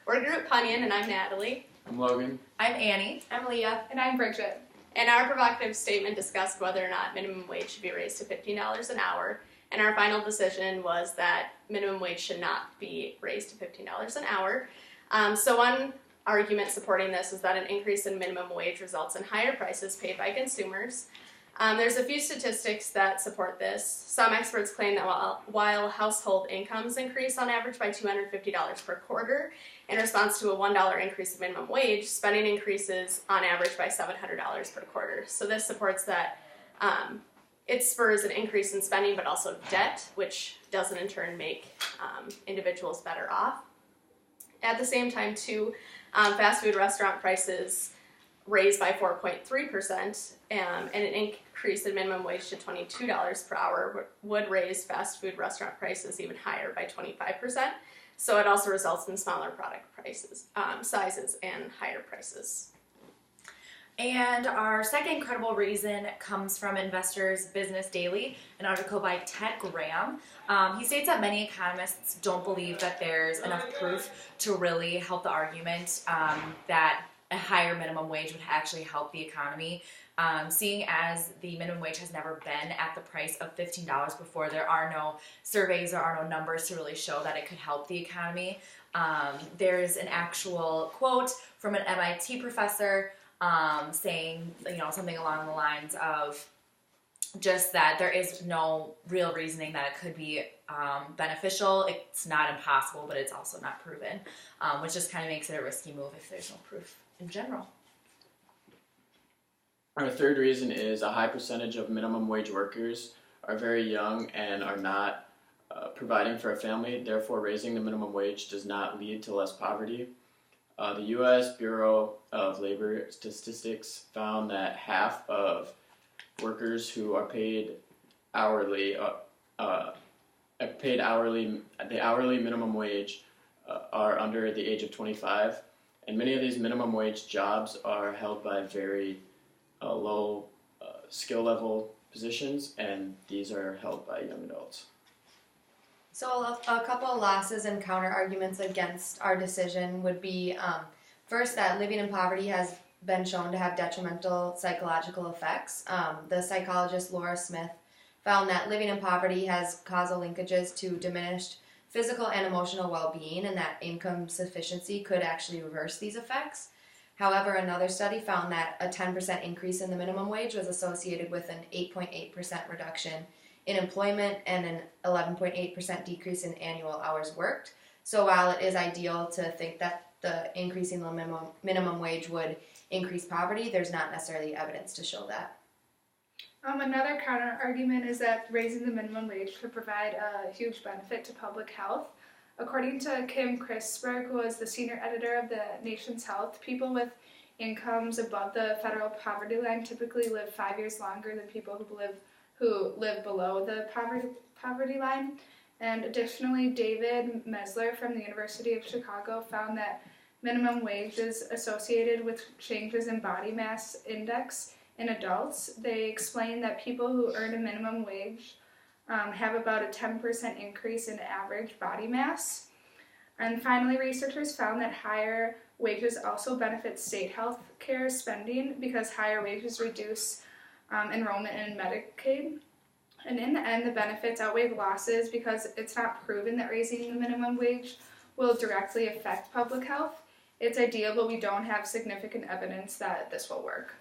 We're Group Punyon, and I'm Natalie. I'm Logan. I'm Annie. I'm Leah. And I'm Bridget. And our provocative statement discussed whether or not minimum wage should be raised to $15 an hour. And our final decision was that minimum wage should not be raised to $15 an hour. So one argument supporting this is that an increase in minimum wage results in higher prices paid by consumers. There's a few statistics that support this. Some experts claim that while household incomes increase on average by $250 per quarter, in response to a $1 increase in minimum wage, spending increases on average by $700 per quarter. So this supports that it spurs an increase in spending, but also debt, which doesn't in turn make individuals better off. At the same time, fast food restaurant prices raised by 4.3%, and an increase in minimum wage to $22 per hour would raise fast food restaurant prices even higher by 25%. So it also results in smaller product prices, sizes, and higher prices. And our second credible reason comes from Investors Business Daily, an article by Ted Graham. He states that many economists don't believe that there's enough proof to really help the argument that a higher minimum wage would actually help the economy. Seeing as the minimum wage has never been at the price of $15 before, there are no surveys, there are no numbers to really show that it could help the economy. There's an actual quote from an MIT professor saying, something along the lines of just that there is no real reasoning that it could be beneficial. It's not impossible, but it's also not proven, which just kind of makes it a risky move if there's no proof in general. Our third reason is a high percentage of minimum wage workers are very young and are not providing for a family. Therefore, raising the minimum wage does not lead to less poverty. The U.S. Bureau of Labor Statistics found that half of workers who are paid hourly, the hourly minimum wage are under the age of 25, and many of these minimum wage jobs are held by very low skill level positions, and these are held by young adults. So a couple of losses and counter arguments against our decision would be, first, that living in poverty has been shown to have detrimental psychological effects. The psychologist Laura Smith found that living in poverty has causal linkages to diminished physical and emotional well-being, and that income sufficiency could actually reverse these effects. However, another study found that a 10% increase in the minimum wage was associated with an 8.8% reduction in employment and an 11.8% decrease in annual hours worked. So while it is ideal to think that the increasing the minimum wage would increase poverty, there's not necessarily evidence to show that. Another counter argument is that raising the minimum wage could provide a huge benefit to public health. According to Kim Christberg, who is the senior editor of the Nation's Health, people with incomes above the federal poverty line typically live 5 years longer than people who live below the poverty line. And additionally, David Mesler from the University of Chicago found that minimum wage is associated with changes in body mass index in adults. They explain that people who earn a minimum wage have about a 10% increase in average body mass. And finally, researchers found that higher wages also benefit state health care spending because higher wages reduce enrollment in Medicaid. And in the end, the benefits outweigh the losses because it's not proven that raising the minimum wage will directly affect public health. It's ideal, but we don't have significant evidence that this will work.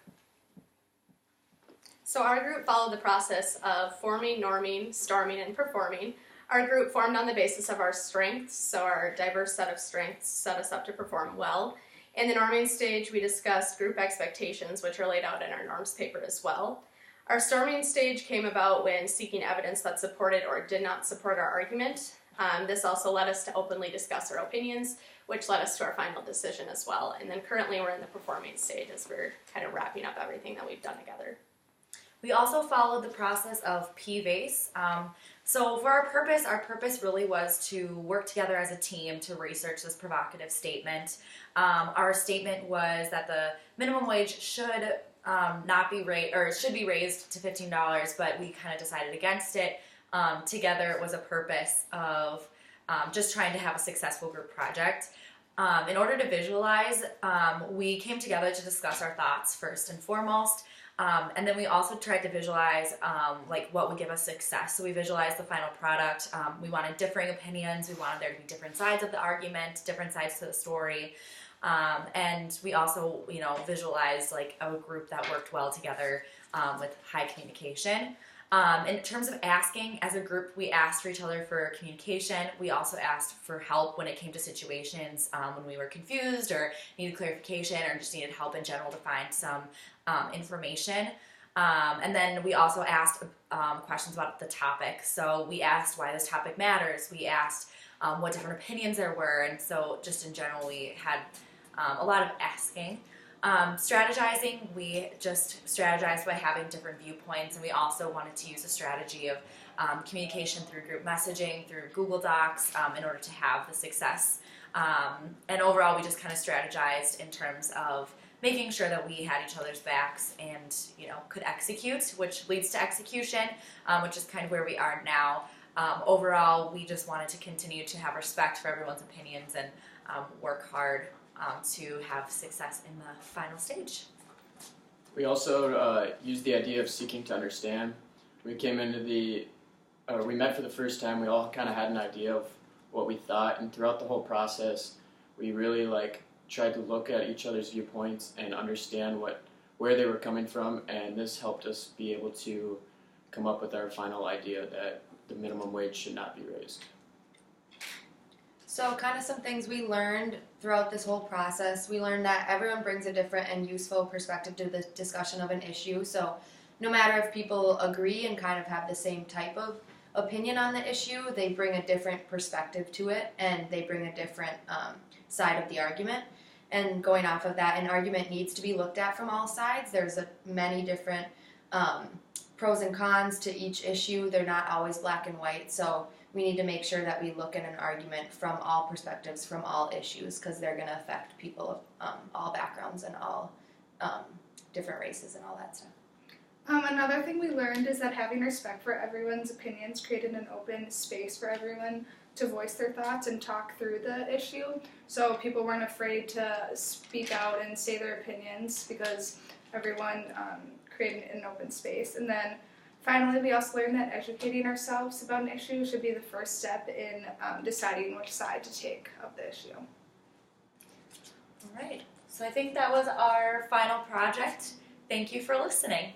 So our group followed the process of forming, norming, storming, and performing. Our group formed on the basis of our strengths, so our diverse set of strengths set us up to perform well. In the norming stage, we discussed group expectations, which are laid out in our norms paper as well. Our storming stage came about when seeking evidence that supported or did not support our argument. This also led us to openly discuss our opinions, which led us to our final decision as well. And then currently we're in the performing stage as we're kind of wrapping up everything that we've done together. We also followed the process of PVACE. So for our purpose really was to work together as a team to research this provocative statement. Our statement was that the minimum wage should not be raised, or should be raised to $15, but we kind of decided against it. Together it was a purpose of just trying to have a successful group project. In order to visualize, we came together to discuss our thoughts first and foremost. And then we also tried to visualize like what would give us success. So we visualized the final product. We wanted differing opinions. We wanted there to be different sides of the argument, different sides to the story. And we also, visualized like a group that worked well together with high communication. In terms of asking, as a group, we asked for each other for communication. We also asked for help when it came to situations when we were confused or needed clarification or just needed help in general to find some information. And then we also asked questions about the topic. So we asked why this topic matters. We asked what different opinions there were. And so just in general, we had a lot of asking. Strategizing, we just strategized by having different viewpoints, and we also wanted to use a strategy of communication through group messaging, through Google Docs, in order to have the success. And overall, we just kind of strategized in terms of making sure that we had each other's backs and, could execute, which leads to execution, which is kind of where we are now. Overall, we just wanted to continue to have respect for everyone's opinions and work hard to have success in the final stage. We also used the idea of seeking to understand. We came into we met for the first time. We all kind of had an idea of what we thought, and throughout the whole process, we really tried to look at each other's viewpoints and understand where they were coming from, and this helped us be able to come up with our final idea that the minimum wage should not be raised. So kind of some things we learned throughout this whole process. We learned that everyone brings a different and useful perspective to the discussion of an issue. So no matter if people agree and kind of have the same type of opinion on the issue, they bring a different perspective to it, and they bring a different side of the argument. And going off of that, an argument needs to be looked at from all sides. There's many different pros and cons to each issue. They're not always black and white. So we need to make sure that we look at an argument from all perspectives, from all issues, because they're going to affect people of all backgrounds and all different races and all that stuff. Another thing we learned is that having respect for everyone's opinions created an open space for everyone to voice their thoughts and talk through the issue. So people weren't afraid to speak out and say their opinions because everyone created an open space. And then finally, we also learned that educating ourselves about an issue should be the first step in deciding which side to take of the issue. All right. So I think that was our final project. Thank you for listening.